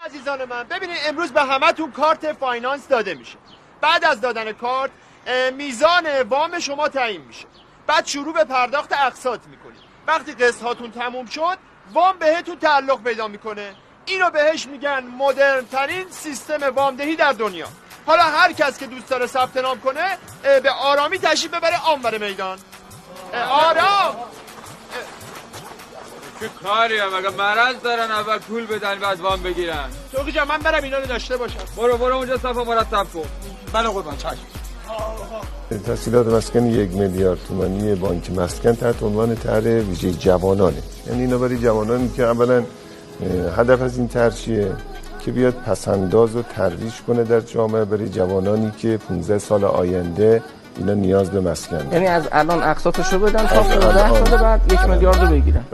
عزیزان من ببینید امروز به همتون کارت فایننس داده میشه. بعد از دادن کارت میزان وام شما تعیین میشه. بعد شروع به پرداخت اقساط میکنید. وقتی قسط هاتون تموم شد وام بهتون تعلق پیدا میکنه. اینو بهش میگن مدرن ترین سیستم وامدهی در دنیا. حالا هر کس که دوست داره ثبت نام کنه به آرامی تشریف ببره آنور میدان. آرام. چه کاری هم مگه مرض دارن اول پول بدن بعد وام بگیرن؟ توقی جان من برم اینا رو داشته باشم. برو اونجا صفا مرتب کن. بله قربان چشم. تسهیلات مسکن 1 میلیارد تومانی بانک مسکن تحت عنوان طرح ویژه جوانانه. یعنی اینا برای جوانانی که اولا هدف از این طرح چیه که بیاد پسنداز و ترویج کنه در جامعه برای جوانانی که 15 سال آینده اینا نیاز به مسکن دارن. یعنی از الان اقساطشو بدن تا 15 سال بعد 1 میلیارد رو بگیرن.